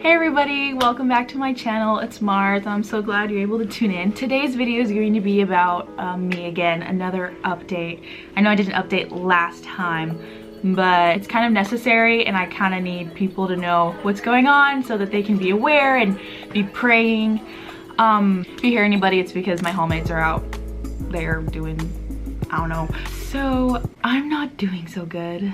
Hey everybody, welcome back to my channel. It's Martha. I'm so glad you're able to tune in. Today's video is going to be about me again, another update. I know I did an update last time, but it's kind of necessary and I kind of need people to know what's going on so that they can be aware and be praying. If you hear anybody, it's because my hallmates are out there doing, I don't know. So I'm not doing so good.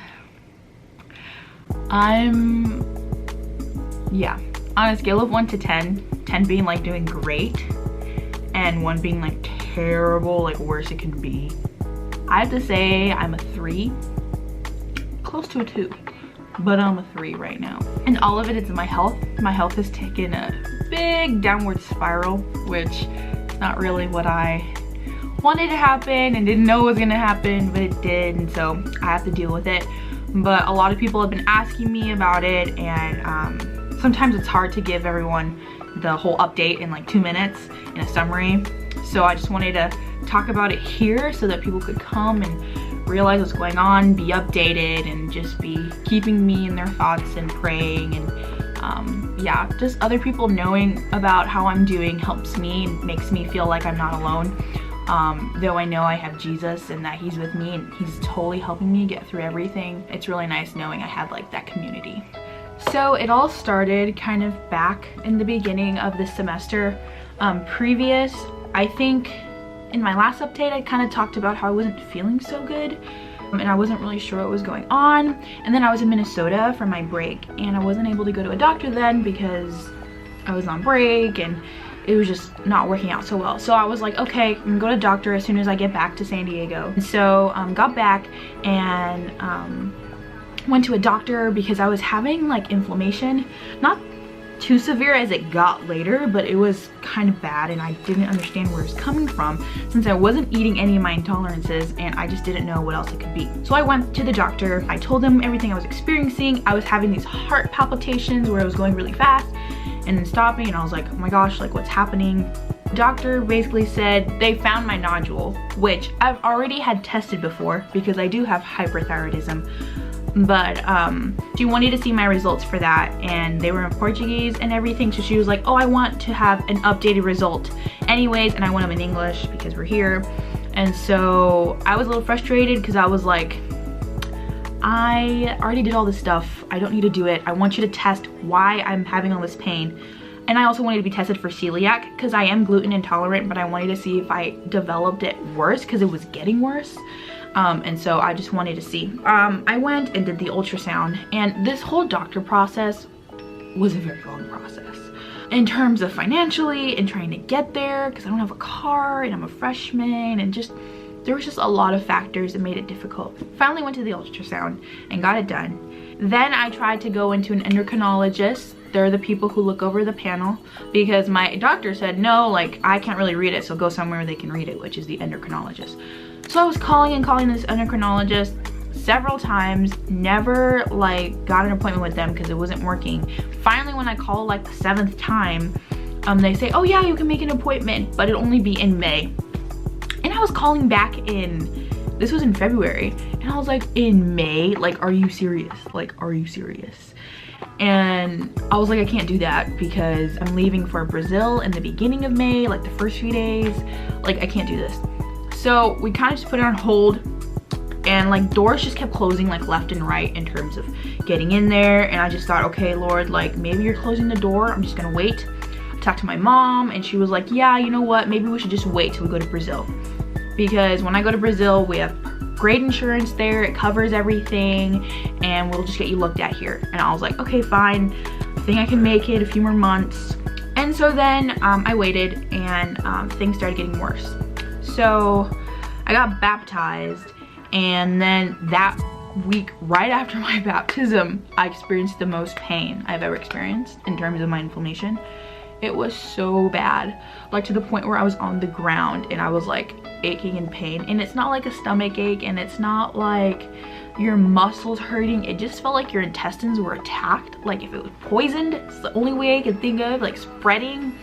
Yeah, on a scale of 1 to 10, 10 being like doing great and 1 being like terrible, like worse it can be, I have to say I'm a 3, close to a 2, but I'm a 3 right now. And all of it is my health. My health has taken a big downward spiral, which is not really what I wanted to happen and didn't know was gonna happen, but it did, and so I have to deal with it. But a lot of people have been asking me about it, and sometimes it's hard to give everyone the whole update in like 2 minutes in a summary. So I just wanted to talk about it here so that people could come and realize what's going on, be updated, and just be keeping me in their thoughts and praying. And yeah, just other people knowing about how I'm doing helps me and makes me feel like I'm not alone. Though I know I have Jesus and that he's with me and he's totally helping me get through everything. It's really nice knowing I have like that community. So it all started kind of back in the beginning of this semester. I think in my last update I kind of talked about how I wasn't feeling so good and I wasn't really sure what was going on. And then I was in Minnesota for my break and I wasn't able to go to a doctor then because I was on break and it was just not working out so well. So I was like, okay, I'm gonna go to the doctor as soon as I get back to San Diego. And so got back and went to a doctor because I was having like inflammation, not too severe as it got later, but it was kind of bad and I didn't understand where it was coming from since I wasn't eating any of my intolerances and I just didn't know what else it could be. So I went to the doctor, I told him everything I was experiencing. I was having these heart palpitations where I was going really fast and then stopping, and I was like, oh my gosh, like what's happening? The doctor basically said they found my nodule, which I've already had tested before because I do have hyperthyroidism. But she wanted to see my results for that and they were in Portuguese and everything, so she was like, oh, I want to have an updated result anyways, and I want them in English because we're here. And so I was a little frustrated because I was like, I already did all this stuff, I don't need to do it. I want you to test why I'm having all this pain. And I also wanted to be tested for celiac because I am gluten intolerant, but I wanted to see if I developed it worse because it was getting worse. And so I just wanted to see. I went and did the ultrasound, and this whole doctor process was a very long process in terms of financially and trying to get there because I don't have a car and I'm a freshman, and just there was just a lot of factors that made it difficult. Finally went to the ultrasound and got it done. Then I tried to go into an endocrinologist. They're the people who look over the panel because my doctor said, no, like I can't really read it, so go somewhere where they can read it, which is the endocrinologist. So I was calling and calling this endocrinologist several times, never like got an appointment with them because it wasn't working. Finally, when I called like the 7th time, they say, oh yeah, you can make an appointment, but it'll only be in May. And I was calling back this was in February, and I was like, in May? Like, are you serious? Like, are you serious? And I was like, I can't do that because I'm leaving for Brazil in the beginning of May, like the first few days. Like, I can't do this. So we kind of just put it on hold, and like doors just kept closing like left and right in terms of getting in there. And I just thought, okay, Lord, like maybe you're closing the door. I'm just gonna wait. I talked to my mom and she was like, yeah, you know what? Maybe we should just wait till we go to Brazil. Because when I go to Brazil, we have great insurance there. It covers everything and we'll just get you looked at here. And I was like, okay, fine. I think I can make it a few more months. And so then I waited and things started getting worse. So I got baptized, and then that week right after my baptism, I experienced the most pain I've ever experienced in terms of my inflammation. It was so bad, like to the point where I was on the ground and I was like aching in pain. And it's not like a stomach ache and it's not like your muscles hurting. It just felt like your intestines were attacked, like if it was poisoned. It's the only way I could think of, like spreading.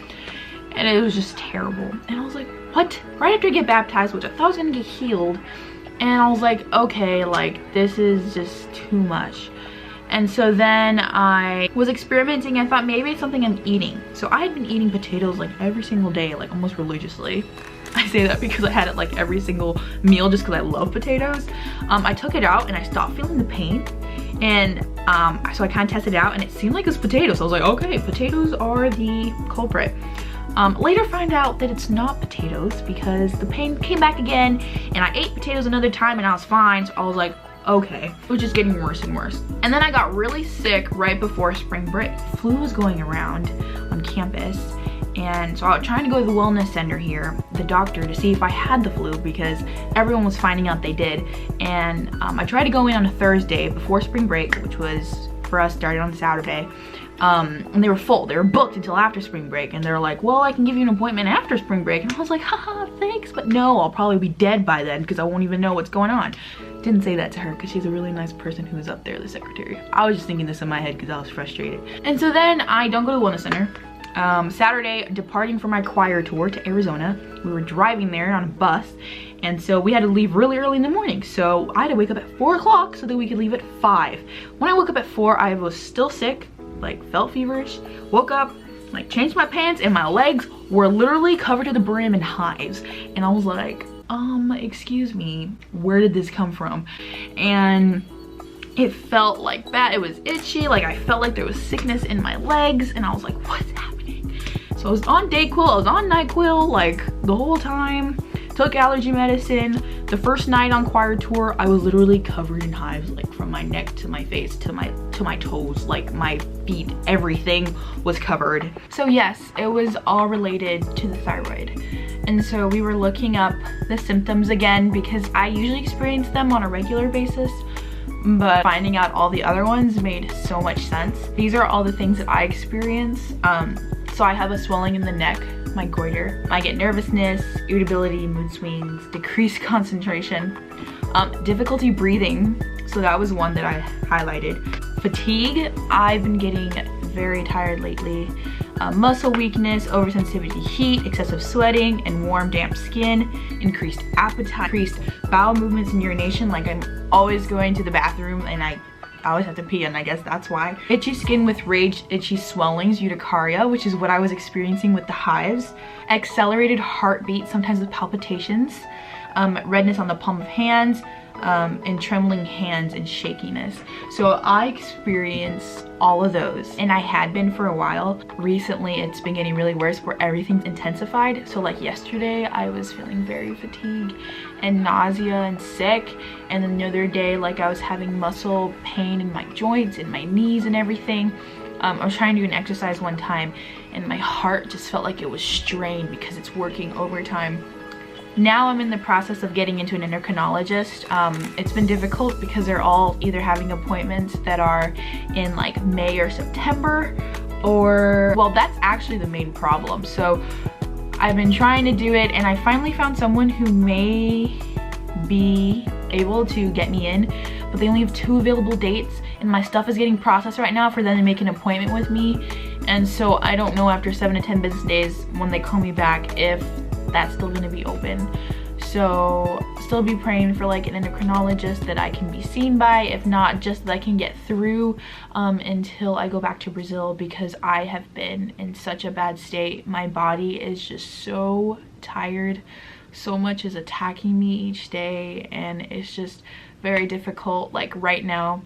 And it was just terrible. And I was like, what? Right after I get baptized, which I thought I was gonna get healed, and I was like, okay, like this is just too much. And so then I was experimenting. I thought maybe it's something I'm eating. So I had been eating potatoes like every single day, like almost religiously. I say that because I had it like every single meal just because I love potatoes. I took it out and I stopped feeling the pain. And so I kind of tested it out and it seemed like it was potatoes. So I was like, okay, potatoes are the culprit. Later find out that it's not potatoes because the pain came back again and I ate potatoes another time and I was fine. So I was like, okay. It was just getting worse and worse. And then I got really sick right before spring break. Flu was going around on campus. And so I was trying to go to the wellness center here, the doctor, to see if I had the flu because everyone was finding out they did. And I tried to go in on a Thursday before spring break, which was for us started on Saturday. And they were full. They were booked until after spring break. And they're like, well, I can give you an appointment after spring break. And I was like, haha, thanks. But no, I'll probably be dead by then because I won't even know what's going on. Didn't say that to her because she's a really nice person who was up there, the secretary. I was just thinking this in my head because I was frustrated. And so then I don't go to the wellness center. Saturday, departing for my choir tour to Arizona. We were driving there on a bus. And so we had to leave really early in the morning. So I had to wake up at 4 o'clock so that we could leave at 5. When I woke up at 4, I was still sick, like felt feverish, woke up, like changed my pants and my legs were literally covered to the brim in hives. And I was like, excuse me, where did this come from? And it felt like bad. It was itchy, like I felt like there was sickness in my legs and I was like, what's happening? So I was on Dayquil, I was on NyQuil like the whole time, took allergy medicine. The first night on choir tour, I was literally covered in hives, like from my neck to my face to my toes, like my feet, everything was covered. So yes, it was all related to the thyroid. And so we were looking up the symptoms again because I usually experience them on a regular basis, but finding out all the other ones made so much sense. These are all the things that I experience. So I have a swelling in the neck, my goiter. I get nervousness, irritability, mood swings, decreased concentration, difficulty breathing. So that was one that I highlighted. Fatigue, I've been getting very tired lately. Muscle weakness, oversensitivity to heat, excessive sweating, and warm, damp skin, increased appetite, increased bowel movements and urination. Like I'm always going to the bathroom and I always have to pee, and I guess that's why. Itchy skin with rage, itchy swellings, urticaria, which is what I was experiencing with the hives. Accelerated heartbeat, sometimes with palpitations. Redness on the palm of hands, and trembling hands and shakiness. So I experienced all of those, and I had been for a while. Recently it's been getting really worse where everything's intensified. So like yesterday I was feeling very fatigued and nausea and sick, and then the other day like I was having muscle pain in my joints and my knees and everything. I was trying to do an exercise one time and my heart just felt like it was strained because it's working overtime. Now I'm in the process of getting into an endocrinologist. It's been difficult because they're all either having appointments that are in like May or September, or, well, that's actually the main problem. So I've been trying to do it and I finally found someone who may be able to get me in, but they only have 2 available dates and my stuff is getting processed right now for them to make an appointment with me. And so I don't know after 7 to 10 business days when they call me back if that's still gonna be open. So still be praying for like an endocrinologist that I can be seen by. If not, just that I can get through until I go back to Brazil, because I have been in such a bad state. My body is just so tired. So much is attacking me each day and it's just very difficult. Like right now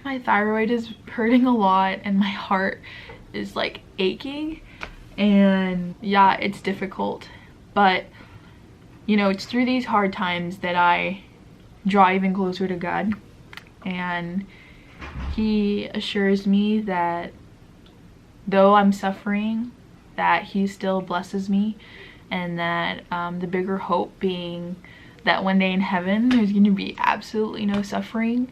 my thyroid is hurting a lot and my heart is like aching, and yeah, it's difficult. But you know, it's through these hard times that I draw even closer to God, and he assures me that though I'm suffering, that he still blesses me, and that the bigger hope being that one day in heaven there's going to be absolutely no suffering.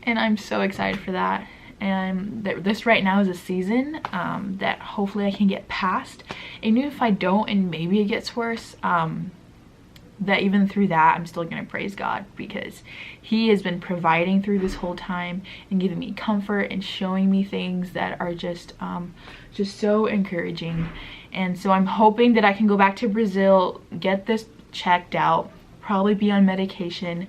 And I'm so excited for that. And this right now is a season that hopefully I can get past. And even if I don't and maybe it gets worse, that even through that I'm still gonna praise God, because he has been providing through this whole time and giving me comfort and showing me things that are just so encouraging. And so I'm hoping that I can go back to Brazil, get this checked out, probably be on medication,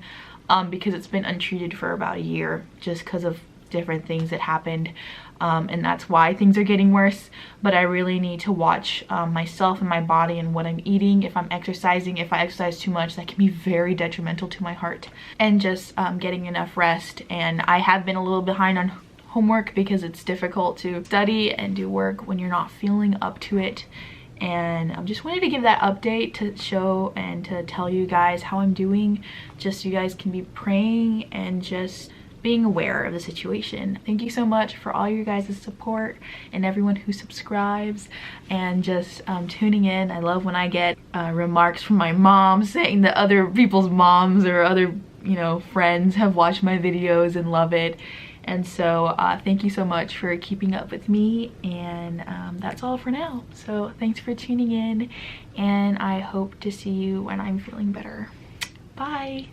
because it's been untreated for about a year just because of different things that happened, and that's why things are getting worse. But I really need to watch myself and my body and what I'm eating. If I'm exercising, if I exercise too much, that can be very detrimental to my heart. And just getting enough rest. And I have been a little behind on homework because it's difficult to study and do work when you're not feeling up to it. And I just wanted to give that update to show and to tell you guys how I'm doing, just so you guys can be praying and just being aware of the situation. Thank you so much for all your guys' support and everyone who subscribes and just tuning in. I love when I get remarks from my mom saying that other people's moms or other, you know, friends have watched my videos and love it. And so thank you so much for keeping up with me, and that's all for now. So thanks for tuning in, and I hope to see you when I'm feeling better. Bye.